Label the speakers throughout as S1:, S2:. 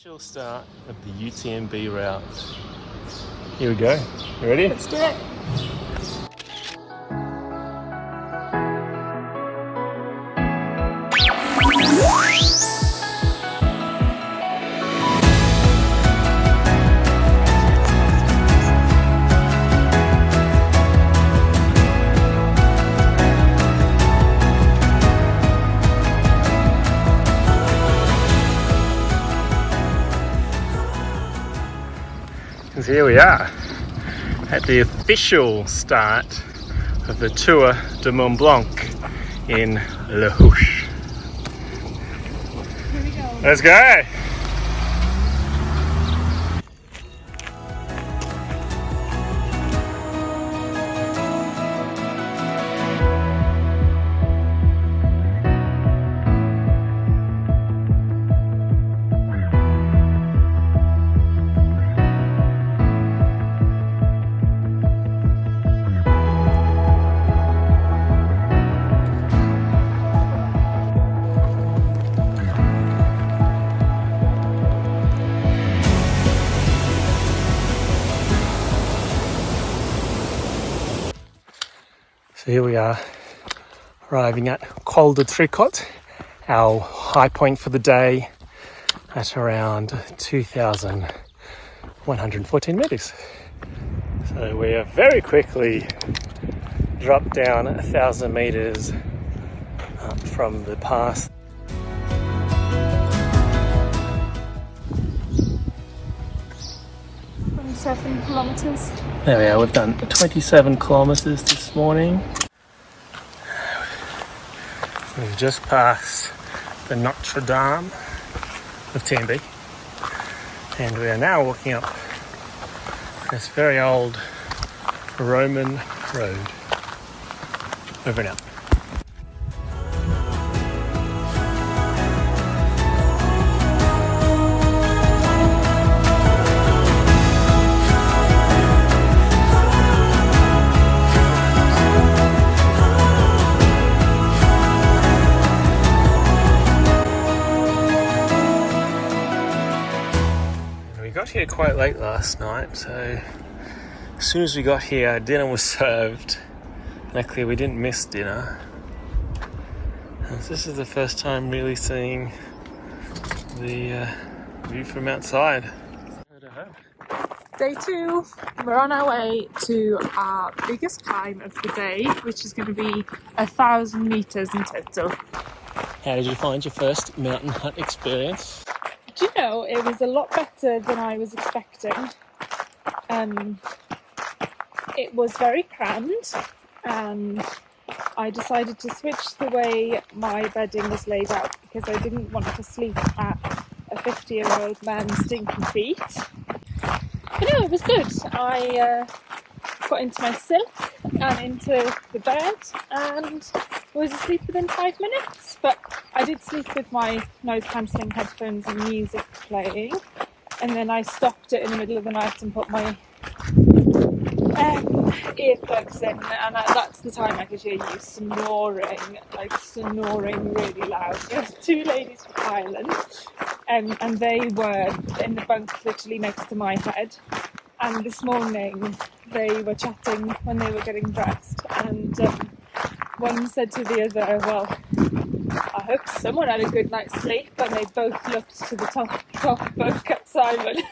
S1: Official start of the UTMB route. Here we go. You ready?
S2: Let's do it.
S1: So here we are at the official start of the Tour de Mont Blanc in La Houche.
S2: Here we go.
S1: Let's go! So here we are, arriving at Col de Tricot, our high point for the day, at around 2,114 meters. So we have very quickly dropped down 1,000 meters from the pass.
S2: And 7 kilometres.
S1: There we are, we've done 27 kilometers this morning. We've just passed the Notre Dame of TMB, and we are now walking up this very old Roman road. Over and out. We got here quite late last night, so as soon as we got here, dinner was served. Luckily, we didn't miss dinner. And this is the first time really seeing the view from outside.
S2: Day 2. We're on our way to our biggest climb of the day, which is going to be 1,000 metres in total.
S1: How did you find your first mountain hut experience?
S2: Do you know, it was a lot better than I was expecting. It was very crammed, and I decided to switch the way my bedding was laid out because I didn't want to sleep at a 50-year-old man's stinky feet. But no, it was good. I got into my silk and into the bed and was asleep within 5 minutes. But I did sleep with my noise cancelling headphones and music playing, and then I stopped it in the middle of the night and put my earplugs in, and that's the time I could hear you snoring really loud. There was 2 ladies from Ireland, and they were in the bunk literally next to my head, and this morning they were chatting when they were getting dressed, and one said to the other, well, I hope someone had a good night's sleep, and they both looked to the top bunk at Simon.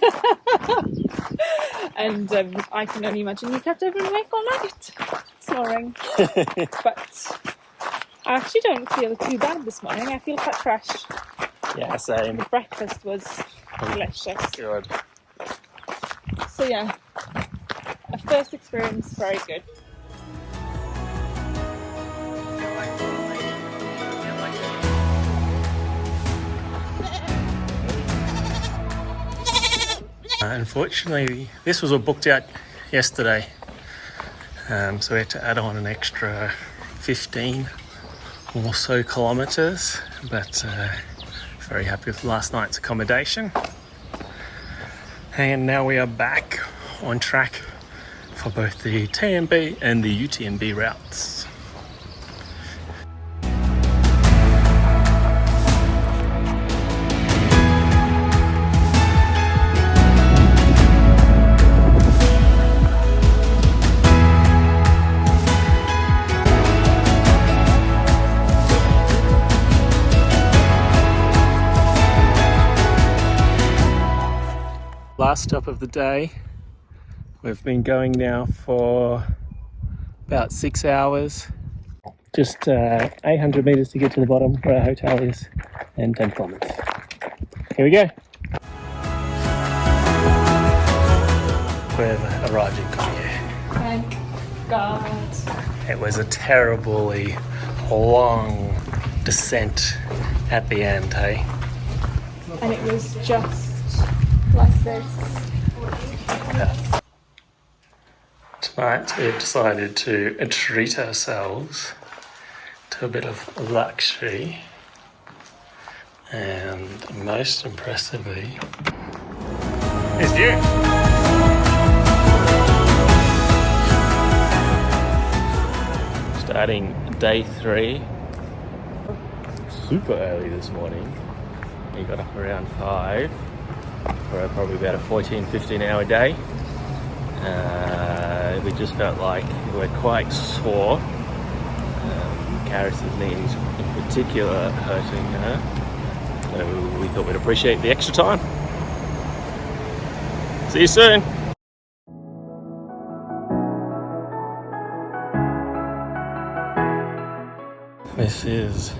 S2: And I can only imagine you kept everyone awake all night, snoring. But I actually don't feel too bad this morning. I feel quite fresh.
S1: Yeah, same.
S2: The breakfast was delicious.
S1: Good.
S2: So yeah, a first experience, very good.
S1: Unfortunately, this was all booked out yesterday, so we had to add on an extra 15 or so kilometres, but very happy with last night's accommodation. And now we are back on track for both the TMB and the UTMB routes. Last stop of the day. We've been going now for about 6 hours. Just 800 meters to get to the bottom where our hotel is, and 10 kilometers. Here we go. We've arrived in Korea.
S2: Thank God.
S1: It was a terribly long descent at the end, hey?
S2: And it was just like this.
S1: Yeah. Tonight we've decided to treat ourselves to a bit of luxury, and most impressively is you. Starting day 3, super early this morning. We got up around 5 for probably about a 14-15 hour day. We just felt like we were quite sore. Karis's knees in particular hurting her. So we thought we'd appreciate the extra time. See you soon. This is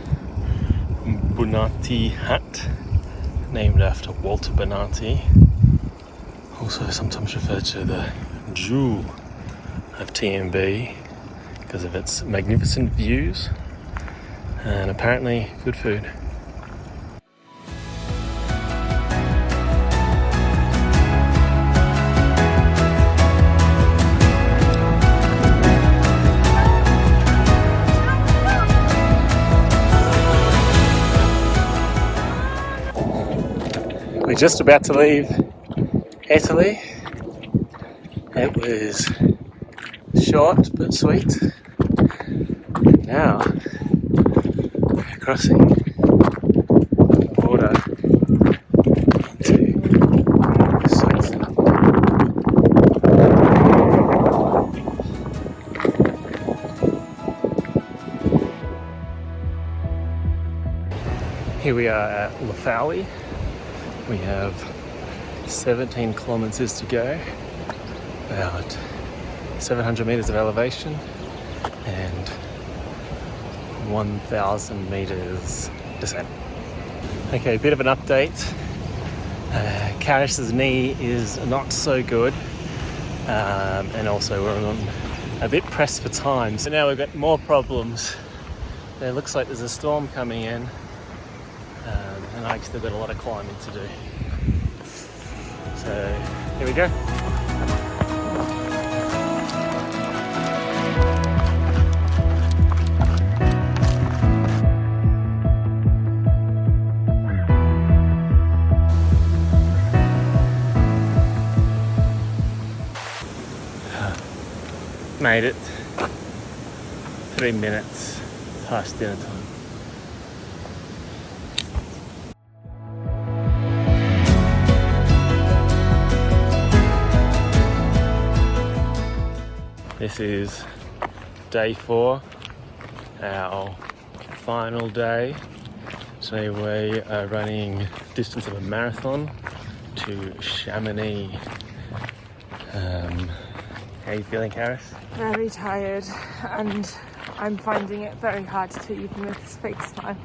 S1: Bonatti Hut, named after Walter Bonatti. Also sometimes referred to the jewel of TMB because of its magnificent views and apparently good food. We're just about to leave Italy. It was short but sweet. Now we're crossing the border into Switzerland. Here we are at Lafali. We have 17 kilometers to go, about 700 meters of elevation and 1,000 meters descent. Okay, a bit of an update. Karis's knee is not so good, and also we're on a bit pressed for time. So now we've got more problems. It looks like there's a storm coming in, and I've still got a lot of climbing to do. So here we go. Made it. 3 minutes past dinner time. This is day 4, our final day. Today we are running distance of a marathon to Chamonix. How are you feeling, Karis?
S2: Very tired, and I'm finding it very hard to even with this fake smile.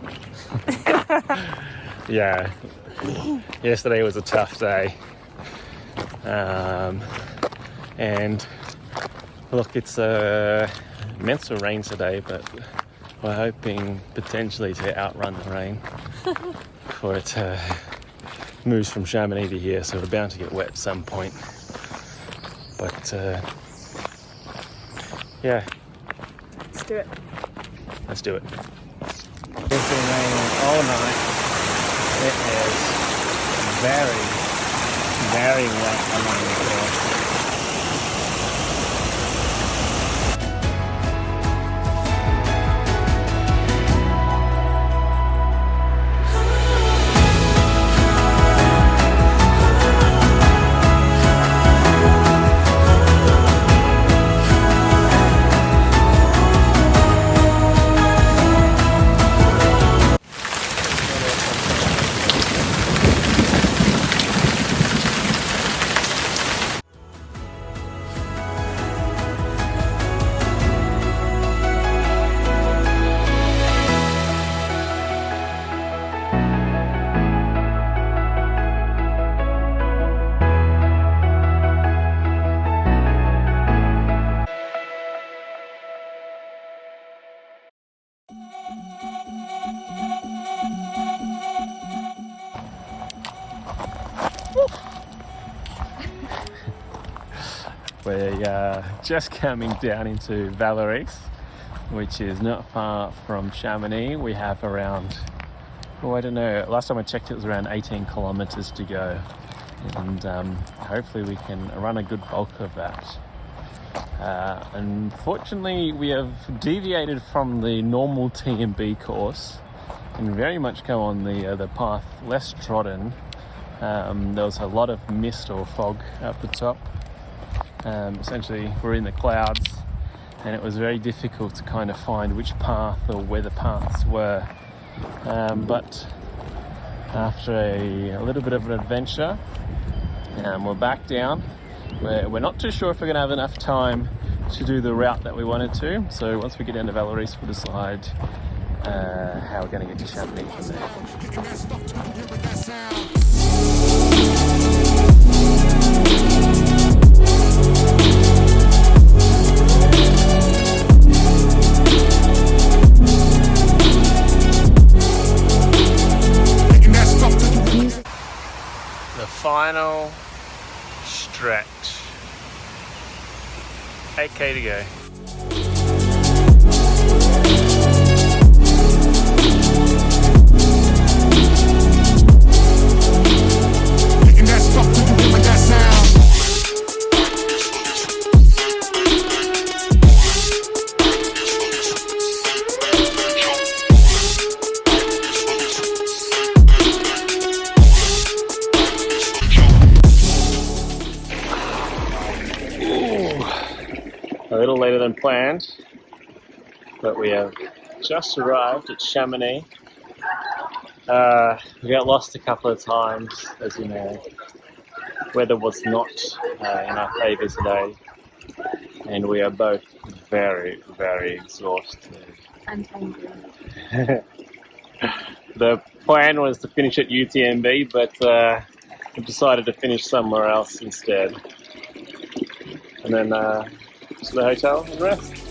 S1: Yeah, yesterday was a tough day. And look, it's meant to rain today, but we're hoping potentially to outrun the rain before it moves from Chamonix to here, so we're bound to get wet at some point. But yeah.
S2: Let's do it.
S1: Let's do it. It's been raining all night. It is very, very wet along the course. We're just coming down into Vallauris, which is not far from Chamonix. We have around, oh, I don't know, last time I checked it was around 18 kilometres to go, and hopefully we can run a good bulk of that. Unfortunately, we have deviated from the normal TMB course and very much go on the path less trodden. There was a lot of mist or fog up the top. Essentially, we're in the clouds, and it was very difficult to kind of find which path or where the paths were. But after a little bit of an adventure, we're back down. We're not too sure if we're going to have enough time to do the route that we wanted to. So once we get down to Vallauris, we'll decide how we're going to get to Chamonix from there. Final stretch. 8k to go. Making that stuff to you hear that sound. A little later than planned, but we have just arrived at Chamonix. We got lost a couple of times, as you know. Weather was not in our favour today, and we are both very, very exhausted.
S2: And hungry.
S1: The plan was to finish at UTMB, but we decided to finish somewhere else instead. And then to the hotel and rest.